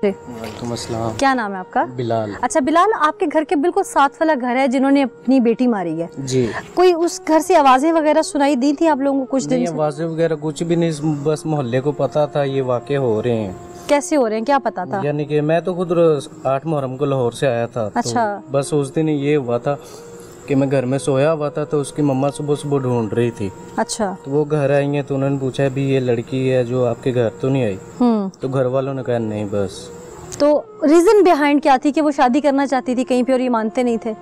वालेकुम अस्सलाम। क्या नाम है आपका? बिलाल। अच्छा बिलाल, आपके घर के बिल्कुल साथ वाला घर है जिन्होंने अपनी बेटी मारी है जी। कोई उस घर से आवाजें वगैरह सुनाई दी थी आप लोगों को कुछ दिन से? आवाजें वगैरह कुछ भी नहीं, बस मोहल्ले को पता था ये वाक़े हो रहे हैं। कैसे हो रहे हैं, क्या पता था? यानी कि मैं तो खुद 8 मुहर्रम को लाहौर से आया था। अच्छा। तो बस उस दिन ये हुआ था कि मैं घर में सोया हुआ था, तो उसकी मम्मा सुबह सुबह ढूंढ रही थी। अच्छा। तो वो घर आई हैं, तो उन्होंने पूछा भी ये लड़की है जो आपके घर तो नहीं आई? तो घर वालों ने कहा नहीं बस। तो रीजन बिहाइंड क्या थी कि वो शादी करना चाहती थी कहीं पे और ये मानते नहीं थे?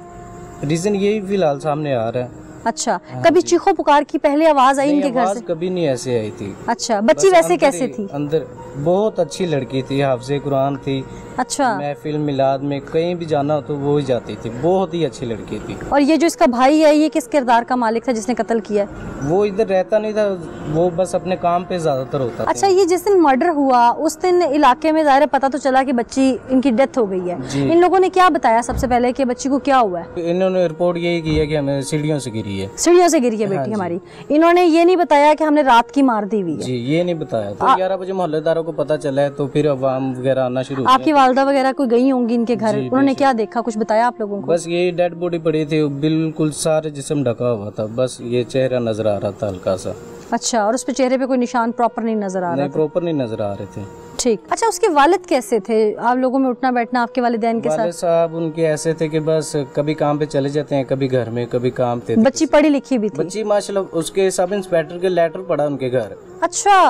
रीजन यही फिलहाल सामने आ रहा है। अच्छा। कभी चीखो पुकार की पहले आवाज आई इनके घर से? कभी नहीं ऐसे आई थी। अच्छा। बच्ची वैसे कैसे थी? अंदर बहुत अच्छी लड़की थी, हाफिज़े कुरान थी। अच्छा। महफिल मिलाद में कहीं भी जाना हो तो वो ही जाती थी, बहुत ही अच्छी लड़की थी। और ये जो इसका भाई है ये किस किरदार का मालिक था जिसने कत्ल किया? वो इधर रहता नहीं था, वो बस अपने काम पे ज्यादातर होता था। अच्छा। ये जिस दिन मर्डर हुआ उस दिन इलाके में ज़ाहिर पता तो चला कि बच्ची इनकी डेथ हो गई है। इन लोगों ने क्या बताया सबसे पहले कि बच्ची को क्या हुआ है? इन्होंने रिपोर्ट यही की है कि हमें सीढ़ियों से गिरी है। सीढ़ियों से गिरी है बेटी हमारी। इन्होंने ये नहीं बताया कि हमने रात की मार दी हुई है? जी, ये नहीं बताया। तो 11 बजे मोहल्लेदारों को पता चला है, तो फिर अवाम वगैरह आना शुरू। आपकी वालदा वगैरह कोई गई होंगी इनके घर, उन्होंने क्या देखा, कुछ बताया आप लोगों को? बस ये डेड बॉडी पड़ी थी, बिल्कुल सारे जिस्म ढका हुआ था, बस ये चेहरा नजर आ रहा था हल्का सा। अच्छा। और उस पे चेहरे पे कोई निशान प्रॉपर नहीं नजर आ रहा? प्रॉपर नहीं नजर आ रहे थे। ठीक। अच्छा। उसके वालिद कैसे थे? आप लोगों में उठना बैठना आपके वालिदैन के साथ? वालिद साहब उनके ऐसे थे कि बस कभी काम पे चले जाते हैं, कभी घर में, कभी काम पे। बच्ची पढ़ी लिखी भी थी? बच्ची माशाल्लाह, उसके सब इंस्पेक्टर के लेटर पड़ा उनके घर। अच्छा।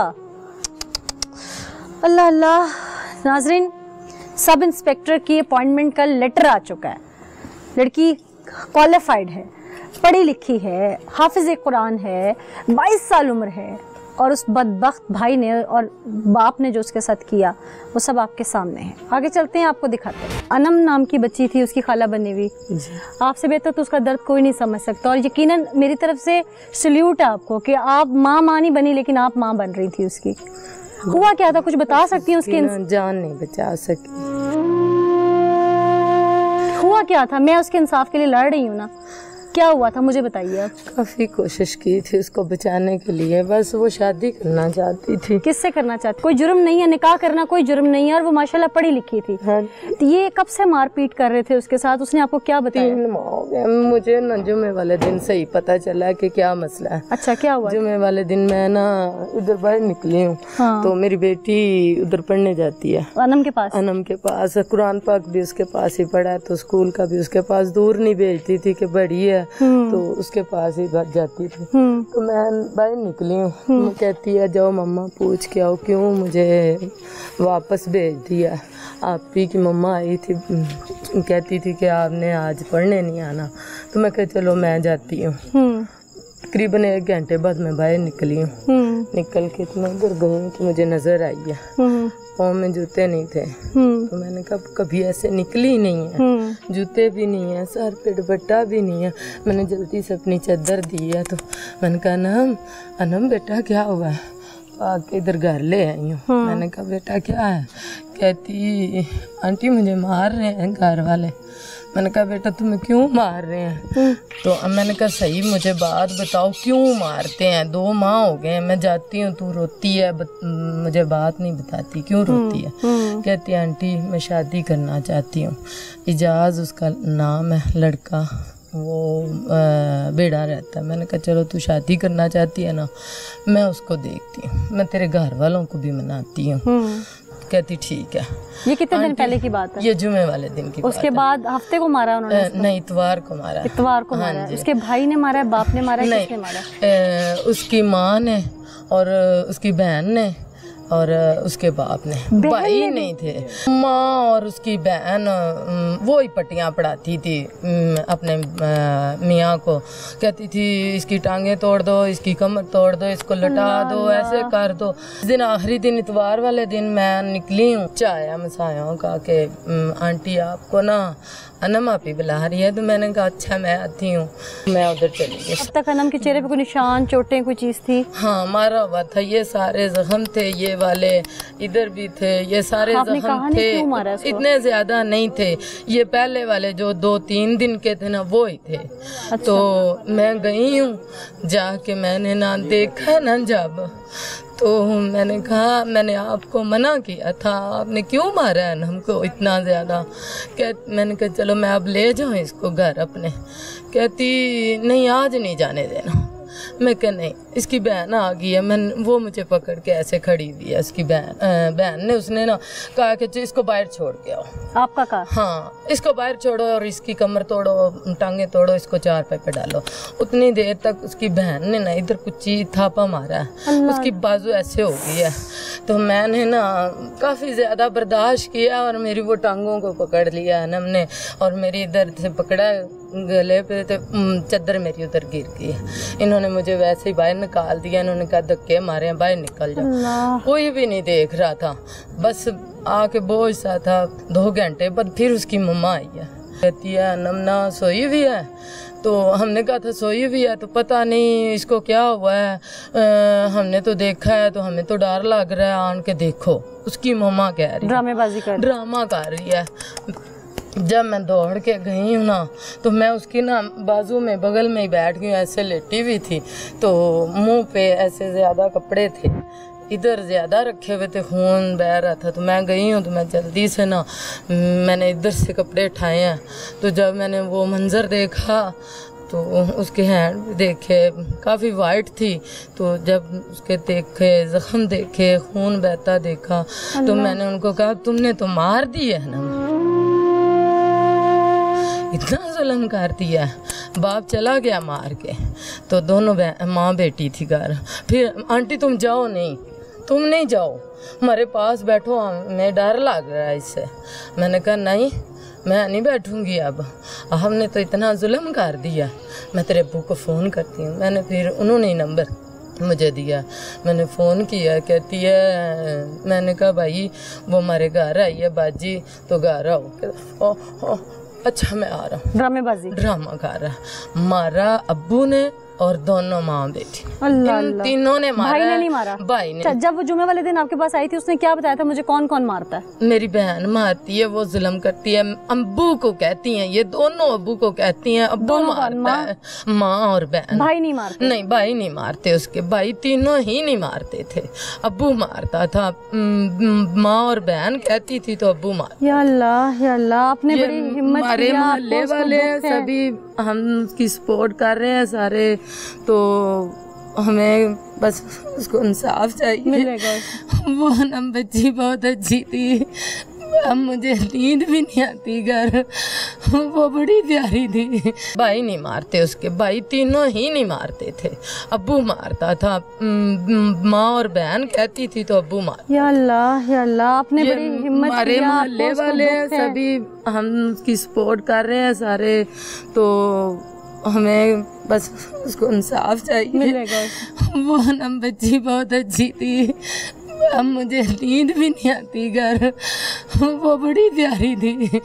अल्लाह अल्लाह। नाजरीन, सब इंस्पेक्टर की अपॉइंटमेंट का लेटर आ चुका है। लड़की क्वालिफाइड है, पढ़ी लिखी है, हाफिज़े कुरान है, 22 साल उम्र है, और उस बदबख्त भाई ने और बाप ने जो उसके साथ किया वो सब आपके सामने है। आगे चलते हैं, आपको दिखाते हैं। अनम नाम की बच्ची थी, उसकी खाला बनी हुई। आपसे बेहतर तो उसका दर्द कोई नहीं समझ सकता, और यकीनन मेरी तरफ से सल्यूट है आपको कि आप माँ नहीं बनी लेकिन आप माँ बन रही थी उसकी। हुआ क्या था, कुछ बता सकती हैं? उसकी जान नहीं बचा सकी। हुआ क्या था? मैं उसके इंसाफ के लिए लड़ रही हूँ ना, क्या हुआ था मुझे बताइए आप। काफी कोशिश की थी उसको बचाने के लिए, बस वो शादी करना चाहती थी। किससे करना चाहती? कोई जुर्म नहीं है, निकाह करना कोई जुर्म नहीं है, और वो माशाल्लाह पढ़ी लिखी थी। हाँ। तो ये कब से मारपीट कर रहे थे उसके साथ, उसने आपको क्या बताया? 3 माह हो गए मुझे ना, जुमे वाले दिन से ही पता चला कि क्या मसला है। अच्छा। क्या हुआ? जुमे वाले दिन मैं ना इधर बाहर निकली हूँ। हाँ। तो मेरी बेटी उधर पढ़ने जाती है अनम के पास। अनम के पास कुरान पाक भी उसके पास ही पढ़ा है, तो स्कूल का भी उसके पास, दूर नहीं भेजती थी कि बड़ी है तो उसके पास ही घर जाती थी। तो मैं बाहर निकली हूँ, वो कहती है जाओ मम्मा पूछ के आओ क्यों मुझे वापस भेज दिया। आप ही की मम्मा आई थी, कहती थी कि आपने आज पढ़ने नहीं आना। तो मैं कहा चलो मैं जाती हूँ। तकरीबन 1 घंटे बाद मैं बाहर निकली हूँ। निकल के तो मैं उधर गई कि मुझे नजर आई है, पाँव में जूते नहीं थे। तो मैंने कहा कभी ऐसे निकली नहीं है, जूते भी नहीं है, सर पे दुपट्टा भी नहीं है। मैंने जल्दी से अपनी चादर दी है, तो मैंने कहा अनम अनम बेटा क्या हुआ है? आके इधर घर ले आई हूँ। मैंने कहा बेटा क्या है? कहती आंटी मुझे मार रहे हैं घर वाले। मैंने कहा बेटा तुम्हें क्यों मार रहे हैं? तो मैंने कहा सही मुझे बात बताओ क्यों मारते हैं? 2 माह हो गए मैं जाती हूँ, तू रोती है, मुझे बात नहीं बताती, क्यों रोती है? कहती आंटी मैं शादी करना चाहती हूँ। इजाज़ उसका नाम है, लड़का, वो बेड़ा रहता है। मैंने कहा चलो तू शादी करना चाहती है ना, मैं उसको देखती हूँ, मैं तेरे घर वालों को भी मनाती हूँ। कहती ठीक है। ये कितने दिन पहले की बात है? ये जुमे वाले दिन की उसके बाद हफ्ते को मारा उन्होंने? नहीं, इतवार को मारा। इतवार को मारा। उसके भाई ने मारा है, बाप ने मारा है, किसने मारा? उसकी माँ ने और उसकी बहन ने और उसके बाप ने। भाई नहीं थे। माँ और उसकी बहन वो ही पट्टियाँ पढ़ाती थी अपने मियाँ को। कहती थी इसकी टांगें तोड़ दो, इसकी कमर तोड़ दो, इसको लटा दो, ऐसे कर दो। इस दिन आखिरी दिन इतवार वाले दिन मैं निकली हूँ, चाया मसाया का के आंटी आपको ना अनम आप ही बुला रही है। तो मैंने कहा अच्छा मैं आती हूँ। मैं उधर चली गई। अब तक अनम के चेहरे पे कोई निशान, चोटें, कोई चीज़ थी? हाँ, मारा हुआ था, ये सारे जख्म थे, ये वाले इधर भी थे, ये सारे जख्म थे। इतने ज्यादा नहीं थे, ये पहले वाले जो 2-3 दिन के थे ना वो ही थे। अच्छा। तो मैं गई हूँ, जाके मैंने ना देखा ना जब तो मैंने कहा मैंने आपको मना किया था, आपने क्यों मारा है हमको इतना ज़्यादा। मैंने कहा चलो मैं अब ले जाऊँ इसको घर अपने। कहती नहीं आज नहीं जाने देना। मैं कहा नहीं, इसकी बहन आ गई है। वो मुझे पकड़ के ऐसे खड़ी हुई है इसकी बहन ने। उसने ना कहा कि इसको बाहर छोड़ के आओ। आपका कहा? हाँ, इसको बाहर छोड़ो और इसकी कमर तोड़ो, टांगे तोड़ो, इसको चारपाई पे डालो। उतनी देर तक उसकी बहन ने ना इधर कुछ थापा मारा है, उसकी बाजू ऐसे हो गई है। तो मैंने ना काफ़ी ज़्यादा बर्दाश्त किया और मेरी वो टांगों को पकड़ लिया हमने और मेरी इधर से पकड़ा गले पे, तो चद्दर मेरी उधर गिर गई है। इन्होंने मुझे वैसे ही बाहर निकाल दिया। इन्होंने कहा धक्के मारे हैं, बाहर निकल जाओ। कोई भी नहीं देख रहा था, बस आके बोझ सा था। 2 घंटे बाद फिर उसकी मम्मा आई है, कहती है नमना सोई भी है। तो हमने कहा था सोई भी है, तो पता नहीं इसको क्या हुआ है, हमने तो देखा है तो हमें तो डर लग रहा है, आन के देखो। उसकी मम्मा कह रही है ड्रामा कर रही है। जब मैं दौड़ के गई हूँ ना, तो मैं उसकी ना बाजू में बगल में ही बैठ गई, ऐसे लेटी हुई थी। तो मुंह पे ऐसे ज़्यादा कपड़े थे, इधर ज़्यादा रखे हुए थे, खून बह रहा था। तो मैं गई हूँ तो मैं जल्दी से ना मैंने इधर से कपड़े उठाए हैं। तो जब मैंने वो मंज़र देखा तो उसके हैंड देखे काफ़ी वाइट थी। तो जब उसके देखे ज़ख्म देखे, खून बहता देखा, तो मैंने उनको कहा तुमने तो मार दी है ना, इतना जुल्म कर दिया। बाप चला गया मार के। तो दोनों माँ बेटी थी घर। फिर आंटी तुम जाओ नहीं, तुम नहीं जाओ, हमारे पास बैठो, हमें डर लग रहा है इससे। मैंने कहा नहीं, मैं नहीं बैठूंगी अब, हमने तो इतना जुल्म कर दिया, मैं तेरे अब्बू को फ़ोन करती हूँ। मैंने फिर उन्होंने ही नंबर मुझे दिया, मैंने फ़ोन किया। कहती है, मैंने कहा भाई वो हमारे घर आई है बाजी, तो घर आओ। अच्छा मैं आ रहा हूँ। ड्रामा कर रहा है। मारा अब्बू ने और दोनों माँ बेटी, तीनों ने मारा। भाई ने नहीं मारा? भाई ने। जब वो जुमे वाले दिन आपके पास आई थी उसने क्या बताया था मुझे, कौन कौन मारता है? मेरी बहन मारती है, वो जुल्म करती है। अब्बू को कहती हैं, ये दोनों अब्बू को कहती हैं। अब्बू मारता है, माँ और बहन। भाई नहीं मारते? नहीं, भाई नहीं मारते उसके, भाई तीनों ही नहीं मारते थे, अब्बू मारता था। माँ और बहन कहती थी तो अब्बू मार। या अल्लाह, आपने बड़ी हिम्मत की। हमारे मोहल्ले वाले सभी हम उसकी सपोर्ट कर रहे हैं सारे, तो हमें बस उसको इंसाफ चाहिए। मिलेगा। वो ना बच्ची बहुत अच्छी थी, अब मुझे नींद भी नहीं आती घर, वो बड़ी प्यारी थी। भाई नहीं मारते उसके, भाई तीनों ही नहीं मारते थे, अब्बू मारता था। माँ और बहन कहती थी तो अब्बू मार। या अल्लाह, आपने बड़ी हिम्मत की। हमारे मोहल्ले वाले सभी हम उसकी सपोर्ट कर रहे हैं सारे, तो हमें बस उसको इंसाफ चाहिए। मिलेगा। वो ना बच्ची बहुत अच्छी थी, अब मुझे नींद भी नहीं आती घर, वो बड़ी प्यारी थी।